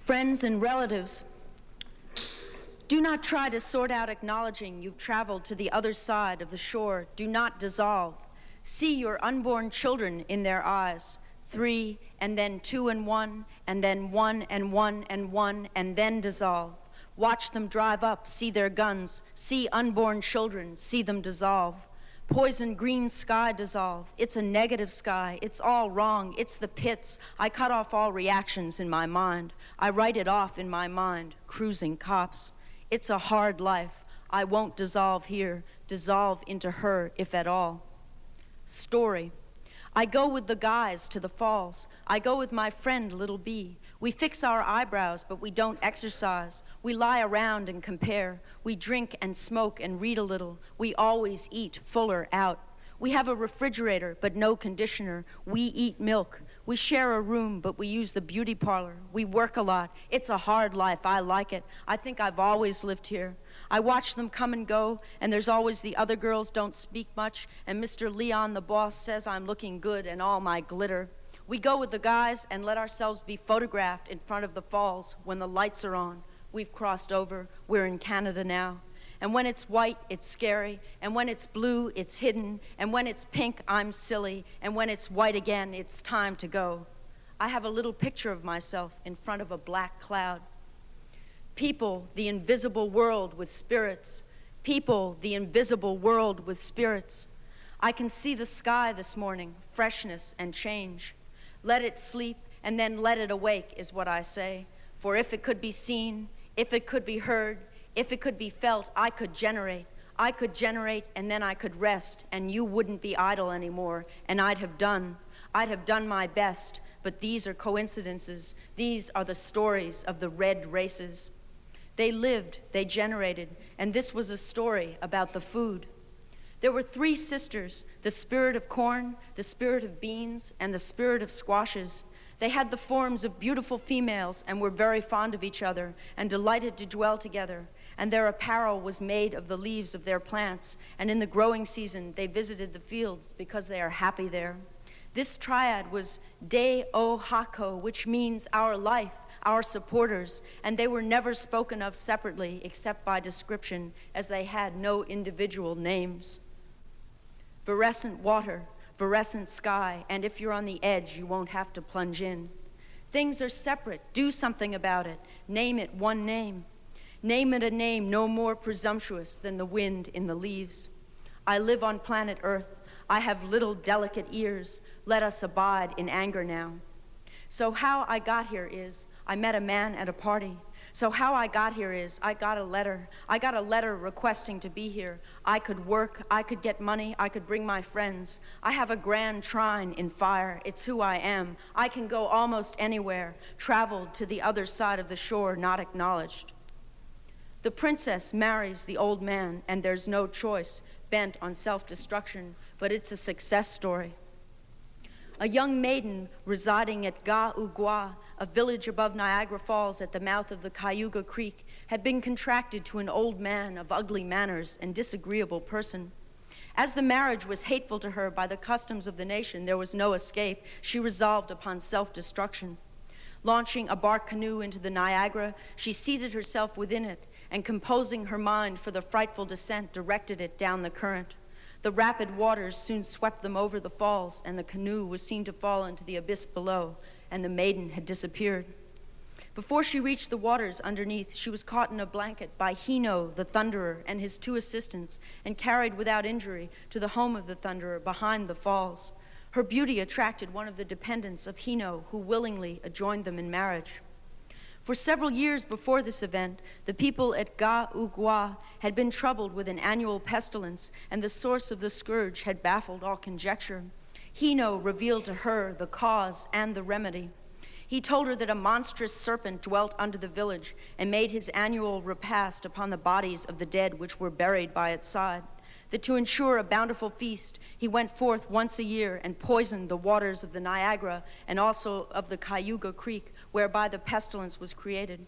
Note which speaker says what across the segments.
Speaker 1: Friends and relatives, do not try to sort out acknowledging you've traveled to the other side of the shore. Do not dissolve. See your unborn children in their eyes. 3, and then 2 and 1, and then 1 and 1 and 1, and then dissolve. Watch them drive up, see their guns, see unborn children, see them dissolve. Poison green sky dissolve. It's a negative sky. It's all wrong. It's the pits. I cut off all reactions in my mind. I write it off in my mind. Cruising cops. It's a hard life. I won't dissolve here. Dissolve into her, if at all. Story. I go with the guys to the falls. I go with my friend, Little B. We fix our eyebrows, but we don't exercise. We lie around and compare. We drink and smoke and read a little. We always eat fuller out. We have a refrigerator, but no conditioner. We eat milk. We share a room, but we use the beauty parlor. We work a lot. It's a hard life. I like it. I think I've always lived here. I watch them come and go, and there's always the other girls don't speak much, and Mr. Leon, the boss, says I'm looking good and all my glitter. We go with the guys and let ourselves be photographed in front of the falls when the lights are on. We've crossed over. We're in Canada now. And when it's white, it's scary. And when it's blue, it's hidden. And when it's pink, I'm silly. And when it's white again, it's time to go. I have a little picture of myself in front of a black cloud. People, the invisible world with spirits. People, the invisible world with spirits. I can see the sky this morning, freshness and change. Let it sleep and then let it awake is what I say. For if it could be seen, if it could be heard, if it could be felt, I could generate. I could generate and then I could rest and you wouldn't be idle anymore and I'd have done my best, but these are coincidences. These are the stories of the red races. They lived, they generated, and this was a story about the food. There were 3 sisters, the spirit of corn, the spirit of beans, and the spirit of squashes. They had the forms of beautiful females and were very fond of each other and delighted to dwell together. And their apparel was made of the leaves of their plants, and in the growing season they visited the fields because they are happy there. This triad was De O Hako, which means our life, our supporters, and they were never spoken of separately except by description, as they had no individual names. Virescent water, virescent sky, and if you're on the edge, you won't have to plunge in. Things are separate. Do something about it. Name it one name. Name it a name no more presumptuous than the wind in the leaves. I live on planet Earth. I have little delicate ears. Let us abide in anger now. So how I got here is, I met a man at a party. So how I got here is, I got a letter. I got a letter requesting to be here. I could work, I could get money, I could bring my friends. I have a grand shrine in fire. It's who I am. I can go almost anywhere, traveled to the other side of the shore, not acknowledged. The princess marries the old man, and there's no choice, bent on self-destruction, but it's a success story. A young maiden residing at Ga-Ugwa, a village above Niagara Falls at the mouth of the Cayuga Creek, had been contracted to an old man of ugly manners and disagreeable person. As the marriage was hateful to her by the customs of the nation, there was no escape. She resolved upon self-destruction. Launching a bark canoe into the Niagara, she seated herself within it, and composing her mind for the frightful descent, directed it down the current. The rapid waters soon swept them over the falls, and the canoe was seen to fall into the abyss below, and the maiden had disappeared. Before she reached the waters underneath, she was caught in a blanket by Hino, the Thunderer, and his 2 assistants, and carried without injury to the home of the Thunderer behind the falls. Her beauty attracted one of the dependents of Hino, who willingly joined them in marriage. For several years before this event, the people at Ga-Ugwa had been troubled with an annual pestilence, and the source of the scourge had baffled all conjecture. Hino revealed to her the cause and the remedy. He told her that a monstrous serpent dwelt under the village and made his annual repast upon the bodies of the dead which were buried by its side. That to ensure a bountiful feast, he went forth once a year and poisoned the waters of the Niagara and also of the Cayuga Creek, whereby the pestilence was created.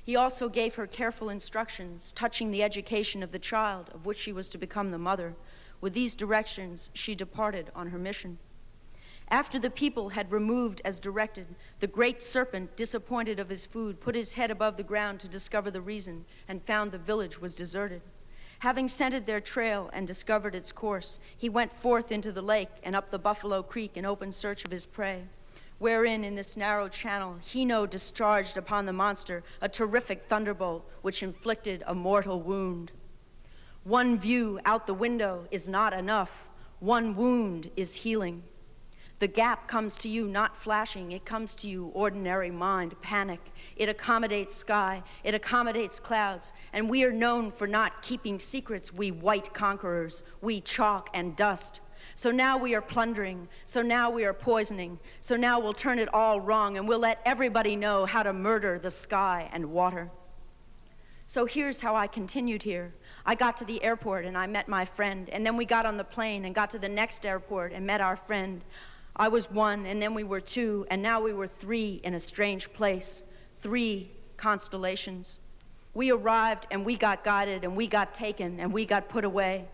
Speaker 1: He also gave her careful instructions touching the education of the child of which she was to become the mother. With these directions, she departed on her mission. After the people had removed as directed, the great serpent, disappointed of his food, put his head above the ground to discover the reason, and found the village was deserted. Having scented their trail and discovered its course, he went forth into the lake and up the Buffalo Creek in open search of his prey, wherein in this narrow channel Hino discharged upon the monster a terrific thunderbolt which inflicted a mortal wound. One view out the window is not enough. One wound is healing. The gap comes to you not flashing, it comes to you ordinary mind, panic. It accommodates sky, it accommodates clouds, and we are known for not keeping secrets, we white conquerors, we chalk and dust. So now we are plundering, so now we are poisoning, so now we'll turn it all wrong and we'll let everybody know how to murder the sky and water. So here's how I continued here. I got to the airport and I met my friend, and then we got on the plane and got to the next airport and met our friend. I was one, and then we were two, and now we were three in a strange place. 3 constellations. We arrived and we got guided and we got taken and we got put away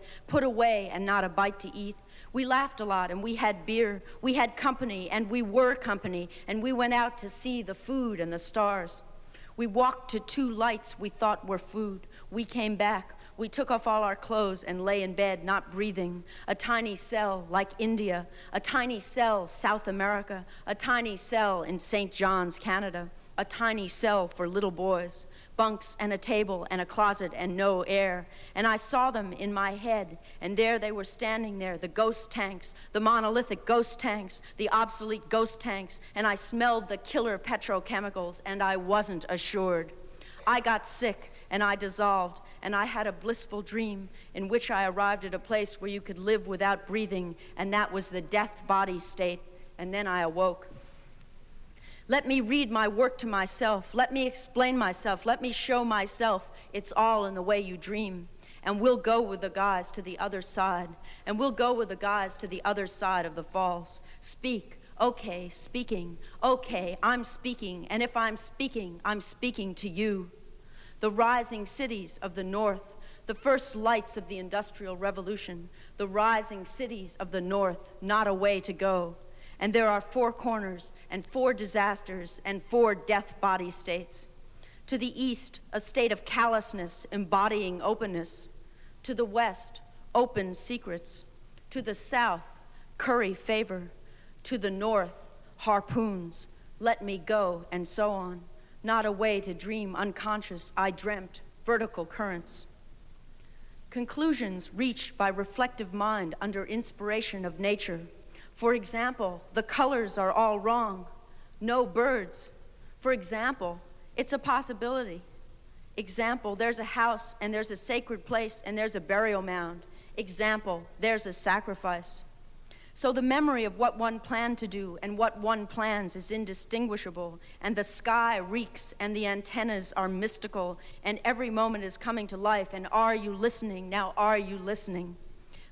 Speaker 1: and not a bite to eat. We laughed a lot and we had beer. We had company and we were company, and we went out to see the food and the stars. We walked to 2 lights we thought were food. We came back. We took off all our clothes and lay in bed, not breathing. A tiny cell like India, a tiny cell South America, a tiny cell in St. John's, Canada, a tiny cell for little boys, bunks and a table and a closet and no air. And I saw them in my head, and there they were standing there, the ghost tanks, the monolithic ghost tanks, the obsolete ghost tanks, and I smelled the killer petrochemicals, and I wasn't assured. I got sick and I dissolved, and I had a blissful dream in which I arrived at a place where you could live without breathing, and that was the death body state, and then I awoke. Let me read my work to myself. Let me explain myself. Let me show myself. It's all in the way you dream. And we'll go with the guys to the other side. And we'll go with the guys to the other side of the falls. Speak. Okay, speaking. Okay, I'm speaking. And if I'm speaking to you. The rising cities of the North, the first lights of the Industrial Revolution, the rising cities of the North, not a way to go. And there are 4 corners and 4 disasters and 4 death body states. To the east, a state of callousness embodying openness. To the west, open secrets. To the south, curry favor. To the north, harpoons, let me go, and so on. Not a way to dream unconscious, I dreamt vertical currents. Conclusions reached by reflective mind under inspiration of nature. For example, the colors are all wrong. No birds. For example, it's a possibility. Example, there's a house and there's a sacred place and there's a burial mound. Example, there's a sacrifice. So the memory of what one planned to do and what one plans is indistinguishable, and the sky reeks and the antennas are mystical, and every moment is coming to life, and are you listening? Now are you listening?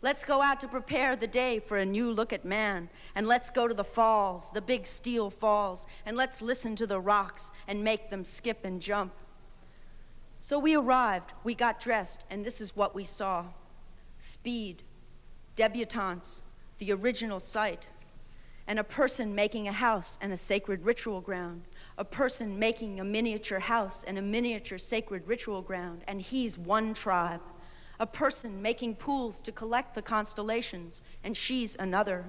Speaker 1: Let's go out to prepare the day for a new look at man, and let's go to the falls, the big steel falls, and let's listen to the rocks and make them skip and jump. So we arrived, we got dressed, and this is what we saw. Speed, debutantes, the original site, and a person making a house and a sacred ritual ground, a person making a miniature house and a miniature sacred ritual ground, and he's one tribe. A person making pools to collect the constellations, and she's another,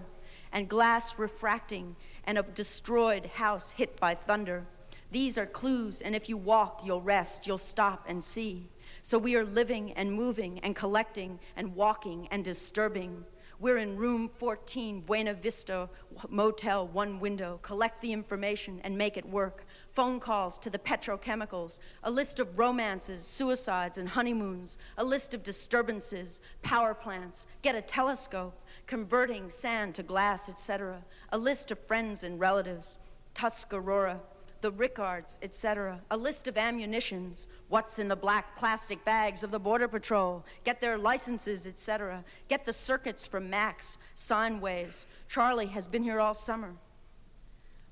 Speaker 1: and glass refracting, and a destroyed house hit by thunder. These are clues, and if you walk, you'll rest, you'll stop and see. So we are living and moving and collecting and walking and disturbing. We're in room 14, Buena Vista Motel, 1 window. Collect the information and make it work. Phone calls to the petrochemicals, a list of romances, suicides, and honeymoons, a list of disturbances, power plants, get a telescope, converting sand to glass, etc., a list of friends and relatives, Tuscarora, the Rickards, etc., a list of ammunitions, what's in the black plastic bags of the Border Patrol, get their licenses, etc., get the circuits from Max, sine waves. Charlie has been here all summer.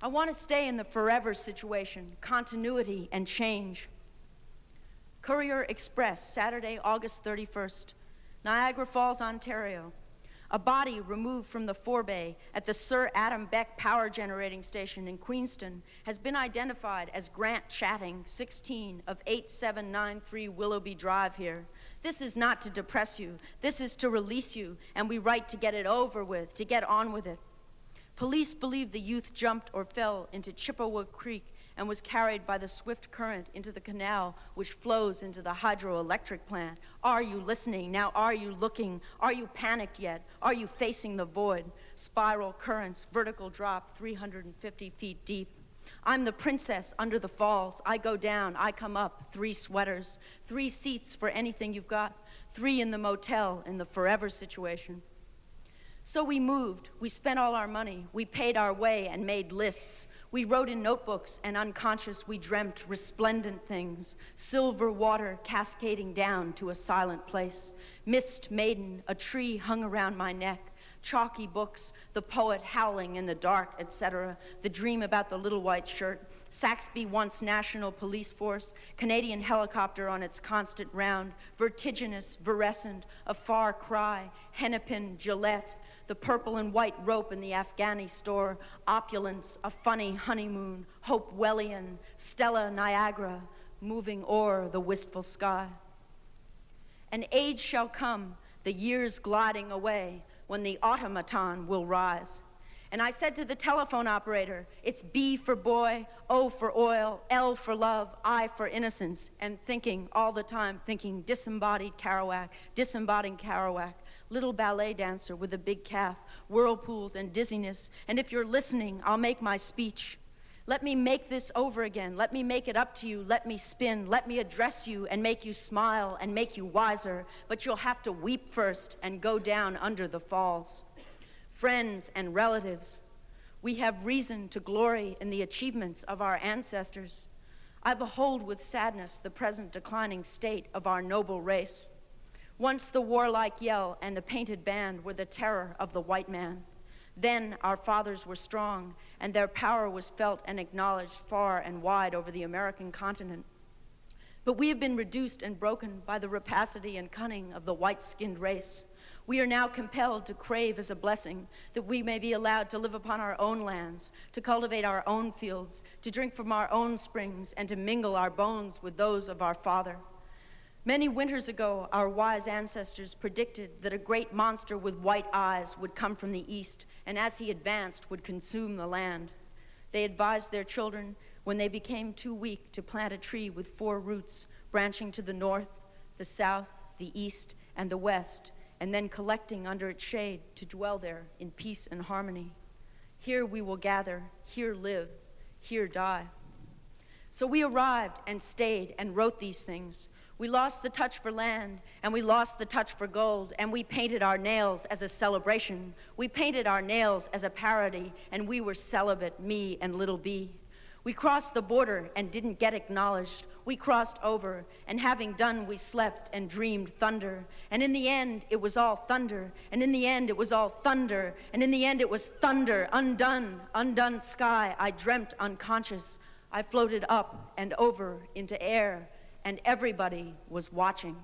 Speaker 1: I want to stay in the forever situation, continuity and change. Courier Express, Saturday, August 31st, Niagara Falls, Ontario. A body removed from the forebay at the Sir Adam Beck Power Generating Station in Queenston has been identified as Grant Chatting, 16, of 8793 Willoughby Drive here. This is not to depress you. This is to release you, and we write to get it over with, to get on with it. Police believe the youth jumped or fell into Chippewa Creek and was carried by the swift current into the canal which flows into the hydroelectric plant. Are you listening? Now are you looking? Are you panicked yet? Are you facing the void? Spiral currents, vertical drop 350 feet deep. I'm the princess under the falls. I go down, I come up, 3 sweaters, 3 seats for anything you've got, 3 in the motel in the forever situation. So we moved, we spent all our money, we paid our way and made lists. We wrote in notebooks, and unconscious we dreamt resplendent things, silver water cascading down to a silent place, mist maiden, a tree hung around my neck, chalky books, the poet howling in the dark, etc., the dream about the little white shirt, Saxby once National Police Force, Canadian helicopter on its constant round, vertiginous, virescent, a far cry, Hennepin, Gillette, the purple and white rope in the Afghani store, opulence, a funny honeymoon, Hope Wellian, Stella Niagara, moving o'er the wistful sky. An age shall come, the years gliding away, when the automaton will rise. And I said to the telephone operator, it's B for boy, O for oil, L for love, I for innocence, and thinking all the time, thinking disembodied Kerouac, little ballet dancer with a big calf, whirlpools and dizziness, and if you're listening, I'll make my speech. Let me make this over again. Let me make it up to you. Let me spin. Let me address you and make you smile and make you wiser, but you'll have to weep first and go down under the falls. Friends and relatives, we have reason to glory in the achievements of our ancestors. I behold with sadness the present declining state of our noble race. Once the warlike yell and the painted band were the terror of the white man. Then our fathers were strong, and their power was felt and acknowledged far and wide over the American continent. But we have been reduced and broken by the rapacity and cunning of the white-skinned race. We are now compelled to crave as a blessing that we may be allowed to live upon our own lands, to cultivate our own fields, to drink from our own springs, and to mingle our bones with those of our father. Many winters ago, our wise ancestors predicted that a great monster with white eyes would come from the east, and as he advanced, would consume the land. They advised their children, when they became too weak, to plant a tree with 4 roots, branching to the north, the south, the east, and the west, and then collecting under its shade to dwell there in peace and harmony. Here we will gather, here live, here die. So we arrived and stayed and wrote these things. We lost the touch for land, and we lost the touch for gold, and we painted our nails as a celebration. We painted our nails as a parody, and we were celibate, me and little B. We crossed the border and didn't get acknowledged. We crossed over, and having done, we slept and dreamed thunder. And in the end, it was all thunder. And in the end, it was all thunder. And in the end, it was thunder, undone, undone sky. I dreamt unconscious. I floated up and over into air, and everybody was watching.